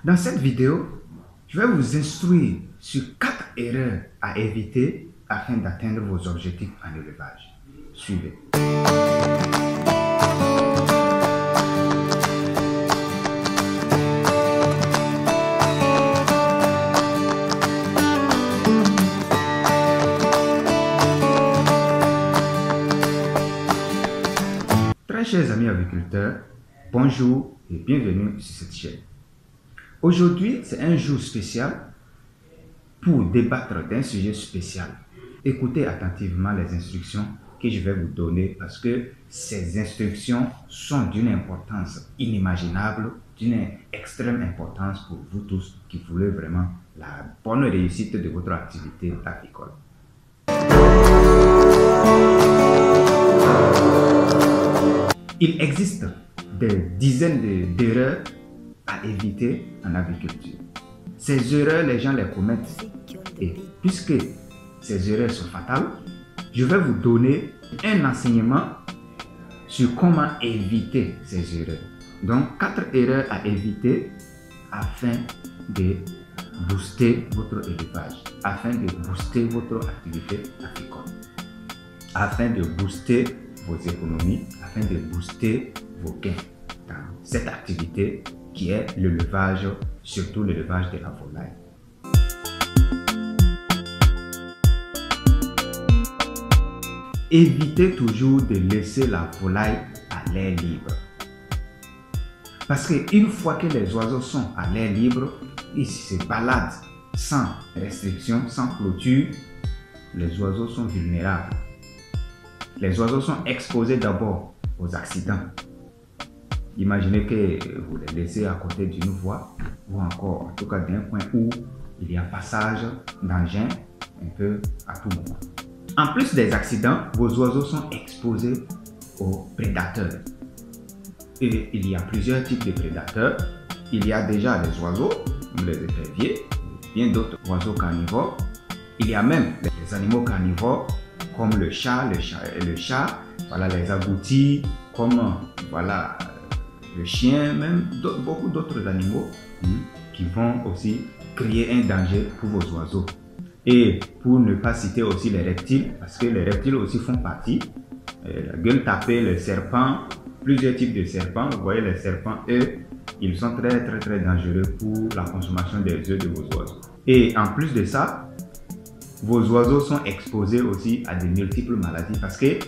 Dans cette vidéo, je vais vous instruire sur 4 erreurs à éviter afin d'atteindre vos objectifs en élevage. Suivez. Très chers amis agriculteurs, bonjour et bienvenue sur cette chaîne. Aujourd'hui, c'est un jour spécial pour débattre d'un sujet spécial. Écoutez attentivement les instructions que je vais vous donner parce que ces instructions sont d'une importance inimaginable, d'une extrême importance pour vous tous qui voulez vraiment la bonne réussite de votre activité agricole. Il existe des dizaines d'erreurs à éviter en agriculture. Ces erreurs, les gens les commettent. Et puisque ces erreurs sont fatales, je vais vous donner un enseignement sur comment éviter ces erreurs. Donc, 4 erreurs à éviter afin de booster votre élevage, afin de booster votre activité agricole, afin de booster vos économies, afin de booster vos gains dans cette activité qui est l'élevage, surtout l'élevage de la volaille. Évitez toujours de laisser la volaille à l'air libre. Parce qu'une fois que les oiseaux sont à l'air libre, ils se baladent sans restriction, sans clôture, les oiseaux sont vulnérables. Les oiseaux sont exposés d'abord aux accidents. Imaginez que vous les laissez à côté d'une voie ou encore en tout cas d'un point où il y a passage d'engins un peu à tout moment. En plus des accidents, vos oiseaux sont exposés aux prédateurs. Et il y a plusieurs types de prédateurs. Il y a déjà les oiseaux, les éperviers, bien d'autres oiseaux carnivores. Il y a même les animaux carnivores comme le chat, voilà, les agoutis, comme voilà, le chien, même beaucoup d'autres animaux qui vont aussi créer un danger pour vos oiseaux. Et pour ne pas citer aussi les reptiles, parce que les reptiles aussi font partie, la gueule tapée, le serpent, plusieurs types de serpents. Vous voyez les serpents, eux, ils sont très dangereux pour la consommation des œufs de vos oiseaux. Et en plus de ça, vos oiseaux sont exposés aussi à de multiples maladies parce que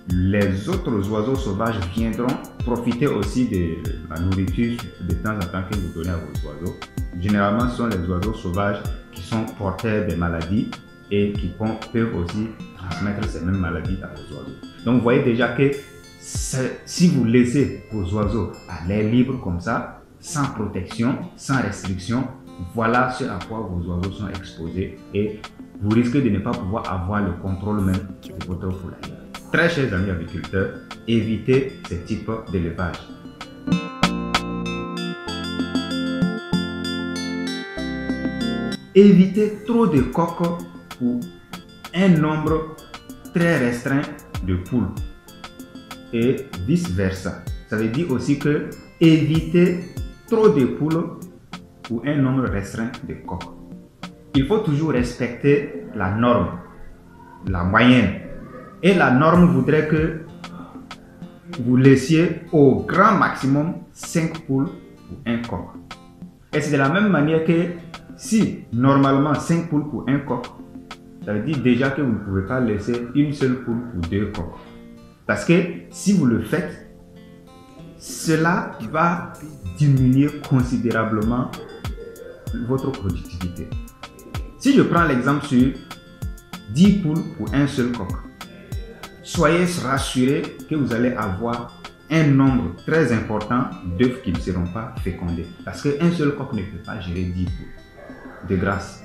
les autres oiseaux sauvages viendront profiter aussi de la nourriture de temps en temps que vous donnez à vos oiseaux. Généralement, ce sont les oiseaux sauvages qui sont porteurs des maladies et qui peuvent aussi transmettre ces mêmes maladies à vos oiseaux. Donc, vous voyez déjà que si vous laissez vos oiseaux à l'air libre comme ça, sans protection, sans restriction, voilà ce à quoi vos oiseaux sont exposés et vous risquez de ne pas pouvoir avoir le contrôle même de votre poulailler. Très chers amis agriculteurs, évitez ce type d'élevage. Évitez trop de coques pour un nombre très restreint de poules et vice versa. Ça veut dire aussi que évitez trop de poules pour un nombre restreint de coques. Il faut toujours respecter la norme, la moyenne. Et la norme voudrait que vous laissiez au grand maximum 5 poules pour un coq. Et c'est de la même manière que si normalement 5 poules pour un coq, ça veut dire déjà que vous ne pouvez pas laisser une seule poule pour 2 coqs. Parce que si vous le faites, cela va diminuer considérablement votre productivité. Si je prends l'exemple sur 10 poules pour un seul coq, soyez rassurés que vous allez avoir un nombre très important d'œufs qui ne seront pas fécondés. Parce qu'un seul coq ne peut pas gérer 10 poules. De grâce.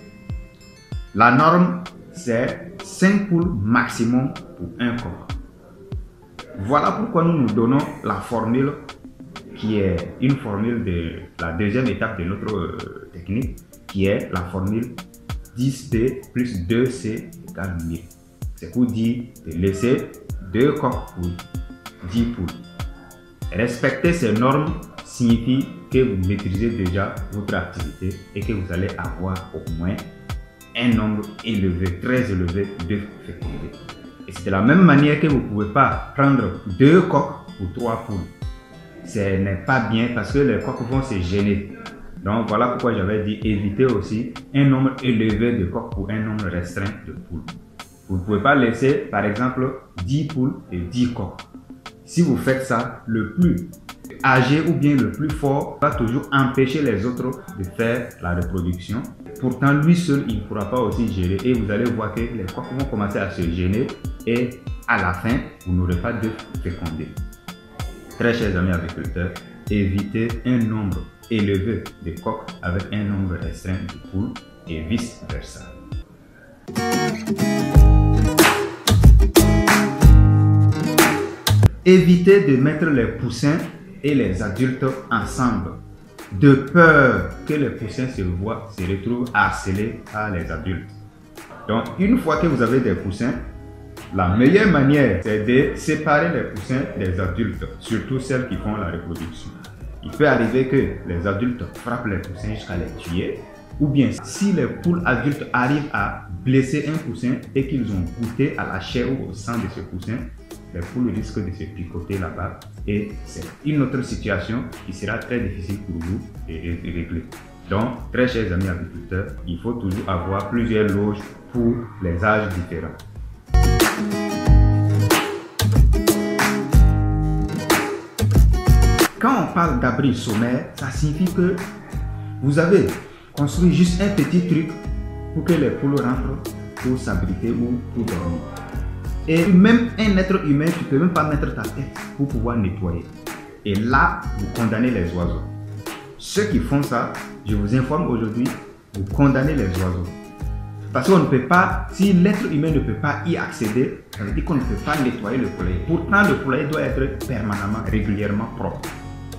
La norme, c'est 5 poules maximum pour un coq. Voilà pourquoi nous nous donnons la formule qui est une formule de la deuxième étape de notre technique, qui est la formule 10P plus 2C égale 1000. C'est pour dire de laisser 2 coqs pour 10 poules. Respecter ces normes signifie que vous maîtrisez déjà votre activité et que vous allez avoir au moins un nombre élevé, très élevé de fécondés. Et c'est de la même manière que vous ne pouvez pas prendre 2 coqs pour 3 poules. Ce n'est pas bien parce que les coqs vont se gêner. Donc voilà pourquoi j'avais dit éviter aussi un nombre élevé de coqs pour un nombre restreint de poules. Vous ne pouvez pas laisser par exemple 10 poules et 10 coqs. Si vous faites ça, le plus âgé ou bien le plus fort va toujours empêcher les autres de faire la reproduction. Pourtant, lui seul, il ne pourra pas aussi gérer et vous allez voir que les coqs vont commencer à se gêner et à la fin, vous n'aurez pas d'œufs fécondés. Très chers amis agriculteurs, évitez un nombre élevé de coqs avec un nombre restreint de poules et vice versa. Évitez de mettre les poussins et les adultes ensemble, de peur que les poussins se retrouvent harcelés par les adultes. Donc, une fois que vous avez des poussins, la meilleure manière, c'est de séparer les poussins des adultes, surtout celles qui font la reproduction. Il peut arriver que les adultes frappent les poussins jusqu'à les tuer, ou bien si les poules adultes arrivent à blesser un poussin et qu'ils ont goûté à la chair ou au sang de ce poussin, les poules risquent de se picoter là-bas et c'est une autre situation qui sera très difficile pour vous de régler. Donc, très chers amis agriculteurs, il faut toujours avoir plusieurs loges pour les âges différents. Quand on parle d'abri sommaire, ça signifie que vous avez construit juste un petit truc pour que les poules rentrent pour s'abriter ou pour dormir. Et même un être humain, tu ne peux même pas mettre ta tête pour pouvoir nettoyer. Et là, vous condamnez les oiseaux. Ceux qui font ça, je vous informe aujourd'hui, vous condamnez les oiseaux. Parce qu'on ne peut pas, si l'être humain ne peut pas y accéder, ça veut dire qu'on ne peut pas nettoyer le poulailler. Pourtant, le poulailler doit être permanemment, régulièrement propre.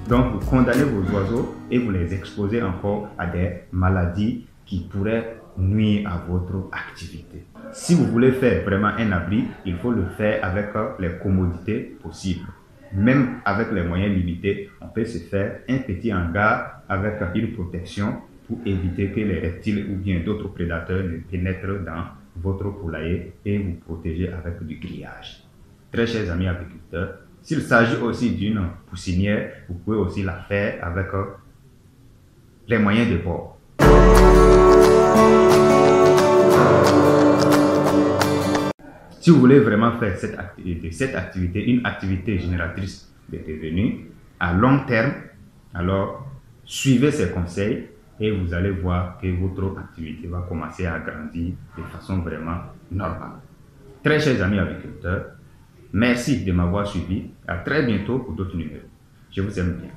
Donc, vous condamnez vos oiseaux et vous les exposez encore à des maladies qui pourraient nuire à votre activité. Si vous voulez faire vraiment un abri, il faut le faire avec les commodités possibles. Même avec les moyens limités, on peut se faire un petit hangar avec une protection pour éviter que les reptiles ou bien d'autres prédateurs ne pénètrent dans votre poulailler et vous protéger avec du grillage. Très chers amis agriculteurs, s'il s'agit aussi d'une poussinière, vous pouvez aussi la faire avec les moyens de bord. Si vous voulez vraiment faire cette activité, une activité génératrice de revenus à long terme, alors suivez ces conseils et vous allez voir que votre activité va commencer à grandir de façon vraiment normale. Très chers amis agriculteurs, merci de m'avoir suivi. À très bientôt pour d'autres numéros. Je vous aime bien.